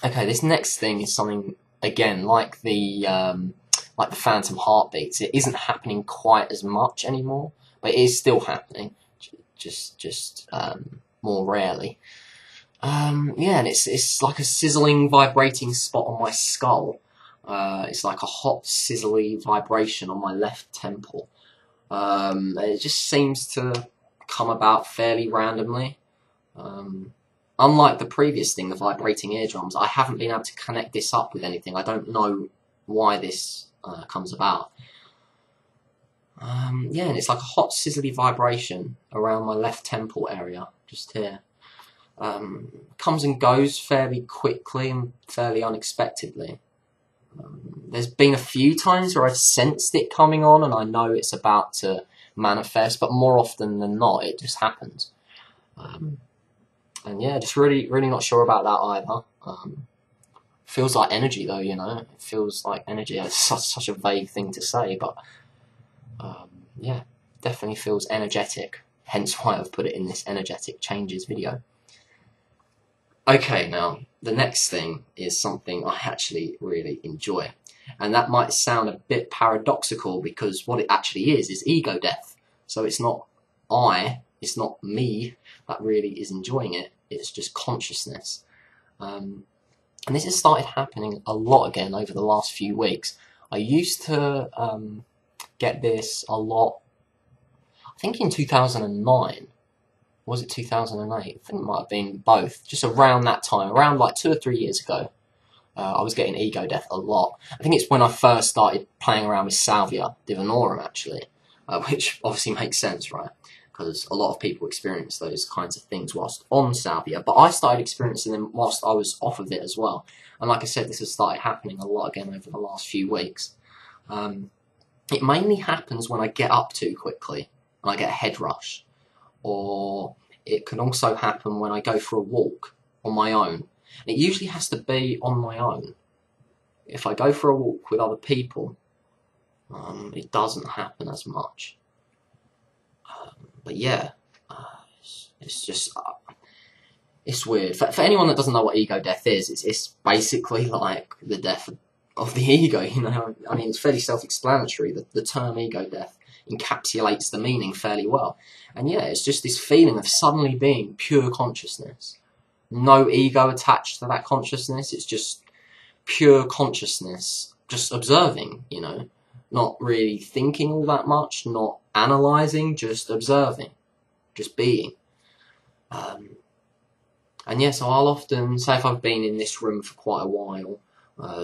Okay, this next thing is something, again, like the phantom heartbeats. It isn't happening quite as much anymore, but it is still happening, just more rarely. Yeah, and it's like a sizzling, vibrating spot on my skull. It's like a hot, sizzly vibration on my left temple. It just seems to come about fairly randomly. Unlike the previous thing, the vibrating eardrums, I haven't been able to connect this up with anything. I don't know why this comes about. Yeah, and it's like a hot, sizzly vibration around my left temple area, just here. Comes and goes fairly quickly and fairly unexpectedly. There's been a few times where I've sensed it coming on and I know it's about to manifest, but more often than not, it just happens. And yeah, just really not sure about that either. Feels like energy though, you know. It feels like energy. It's such a vague thing to say, but yeah, definitely feels energetic. Hence why I've put it in this energetic changes video. Okay, now the next thing is something I actually really enjoy, and that might sound a bit paradoxical because what it actually is ego death. So it's not it's not me that really is enjoying it. It's just consciousness. And this has started happening a lot again over the last few weeks. I used to get this a lot, I think in 2009. Was it 2008? I think it might have been both. Just around that time, around like 2 or 3 years ago, I was getting ego death a lot. I think it's when I first started playing around with Salvia Divinorum, actually, which obviously makes sense, right? Because a lot of people experience those kinds of things whilst on Salvia, but I started experiencing them whilst I was off of it as well. And like I said, this has started happening a lot again over the last few weeks. It mainly happens when I get up too quickly and I get a head rush. Or it can also happen when I go for a walk on my own. And it usually has to be on my own. If I go for a walk with other people, it doesn't happen as much. But yeah, it's just, it's weird. For anyone that doesn't know what ego death is, it's basically like the death of the ego, you know. I mean, it's fairly self-explanatory. The term ego death encapsulates the meaning fairly well. And yeah, it's just this feeling of suddenly being pure consciousness. No ego attached to that consciousness. It's just pure consciousness, just observing, you know. Not really thinking all that much, not analysing, just observing, just being. And yeah, so I'll often, say if I've been in this room for quite a while,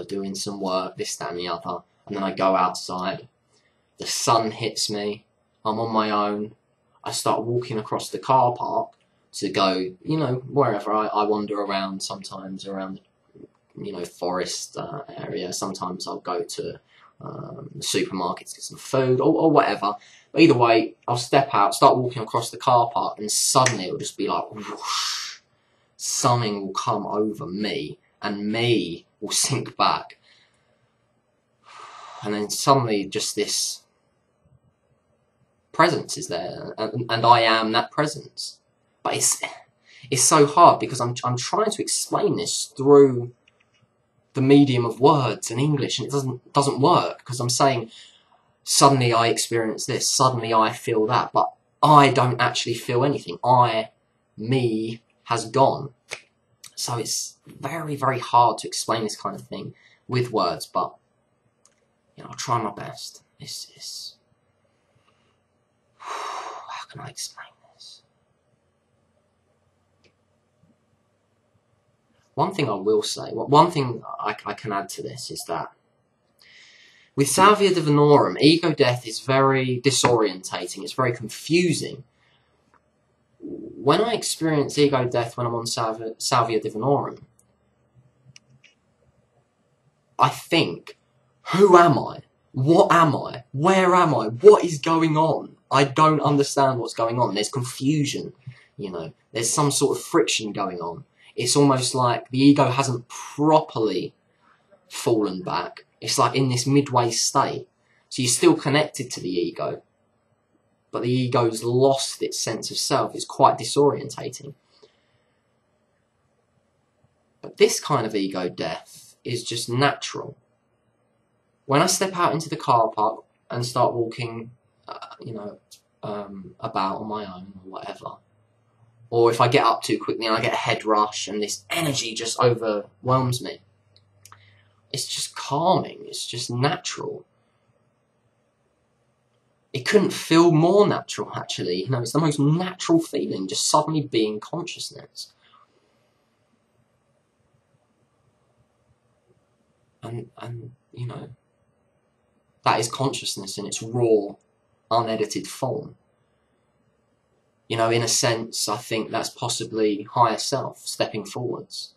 doing some work, this, that and the other, and then I go outside, the sun hits me, I'm on my own, I start walking across the car park to go, you know, wherever. I wander around sometimes, around, you know, forest area. Sometimes I'll go to the supermarket to get some food or whatever. But either way, I'll step out, start walking across the car park, and suddenly it'll just be like whoosh, something will come over me and me will sink back. And then suddenly just this presence is there, and I am that presence. But it's so hard because I'm trying to explain this through the medium of words and English, and it doesn't work, because I'm saying suddenly I experience this, suddenly I feel that, but I don't actually feel anything. Me has gone. So it's very hard to explain this kind of thing with words, but you know, I'll try my best. It's how can I explain this? One thing I will say, one thing I can add to this is that with Salvia Divinorum, ego death is very disorientating, it's very confusing. When I experience ego death when I'm on Salvia Divinorum, I think, who am I? What am I? Where am I? What is going on? I don't understand what's going on. There's confusion, you know. There's some sort of friction going on. It's almost like the ego hasn't properly fallen back. It's like in this midway state. So you're still connected to the ego, but the ego's lost its sense of self. It's quite disorientating. But this kind of ego death is just natural. When I step out into the car park and start walking, about on my own or whatever, or if I get up too quickly and I get a head rush and this energy just overwhelms me, it's just calming, it's just natural. It couldn't feel more natural, actually. It's the most natural feeling, just suddenly being consciousness. And that is consciousness in its raw, unedited form. In a sense, I think that's possibly higher self stepping forwards.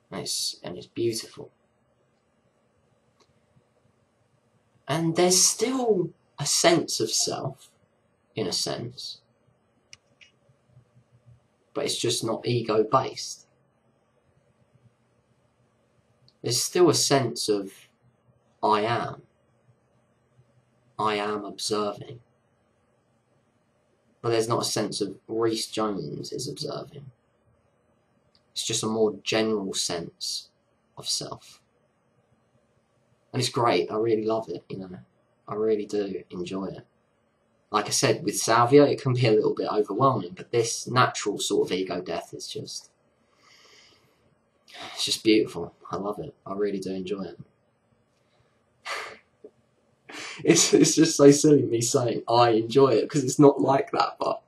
And it's beautiful. And there's still a sense of self, in a sense, but it's just not ego-based. There's still a sense of I am observing. But there's not a sense of Rhys Jones is observing. It's just a more general sense of self. And it's great, I really love it, I really do enjoy it. Like I said, with salvia it can be a little bit overwhelming, but this natural sort of ego death is it's just beautiful. I love it, I really do enjoy it. It's just so silly me saying I enjoy it, because it's not like that, but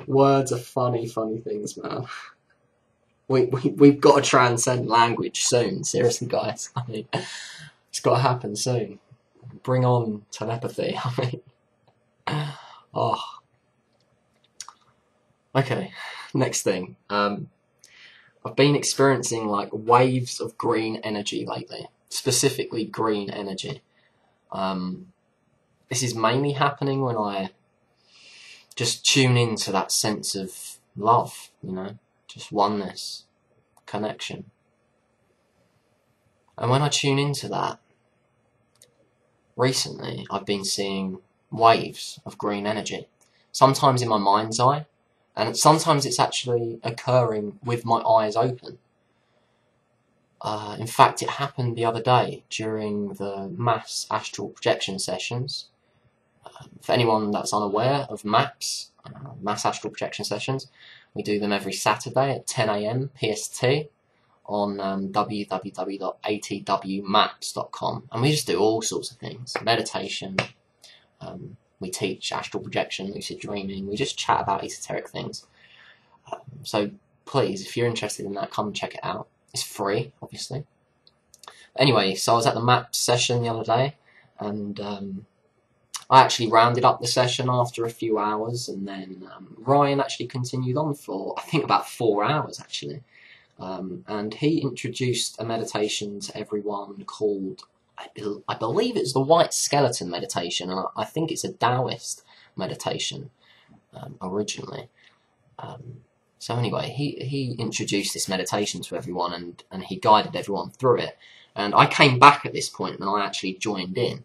words are funny things, man. We've got to transcend language soon, seriously guys. It's got to happen soon. Bring on telepathy. Oh. Okay, next thing. I've been experiencing like waves of green energy lately, specifically green energy. This is mainly happening when I just tune into that sense of love, just oneness, connection. And when I tune into that, recently I've been seeing waves of green energy, sometimes in my mind's eye, and sometimes it's actually occurring with my eyes open. In fact, it happened the other day during the mass astral projection sessions. For anyone that's unaware of MAPS, mass astral projection sessions, we do them every Saturday at 10 AM PST on www.atwmaps.com, and we just do all sorts of things. Meditation, we teach astral projection, lucid dreaming, we just chat about esoteric things. So please, if you're interested in that, come check it out. It's free, obviously. Anyway, so I was at the MAPS session the other day, and I actually rounded up the session after a few hours, and then Ryan actually continued on for, I think, about 4 hours, actually. And he introduced a meditation to everyone called, I believe it's the White Skeleton meditation, and I think it's a Taoist meditation originally. So anyway, he introduced this meditation to everyone, and he guided everyone through it. And I came back at this point, and I actually joined in.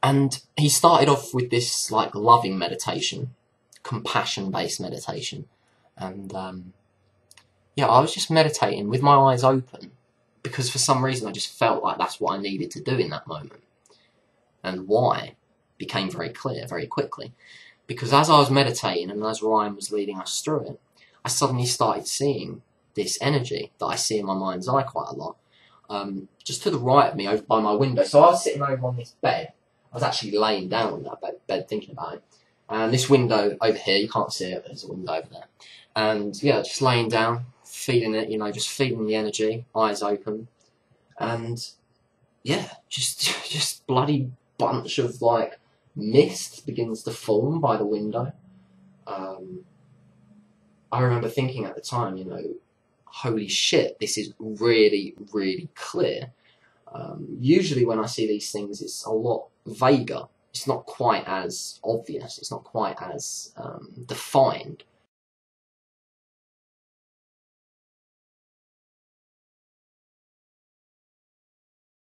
And he started off with this like loving meditation, compassion-based meditation. And yeah, I was just meditating with my eyes open, because for some reason I just felt like that's what I needed to do in that moment. And why became very clear very quickly. Because as I was meditating and as Ryan was leading us through it, I suddenly started seeing this energy that I see in my mind's eye quite a lot. Just to the right of me, over by my window. So I was sitting over on this bed. I was actually laying down on that bed thinking about it. And this window over here, you can't see it, but there's a window over there. And yeah, just laying down, feeling it, just feeling the energy, eyes open. And yeah, just bloody bunch of like mist begins to form by the window. I remember thinking at the time, holy shit, this is really, really clear. Usually when I see these things, it's a lot vaguer. It's not quite as obvious. It's not quite as defined.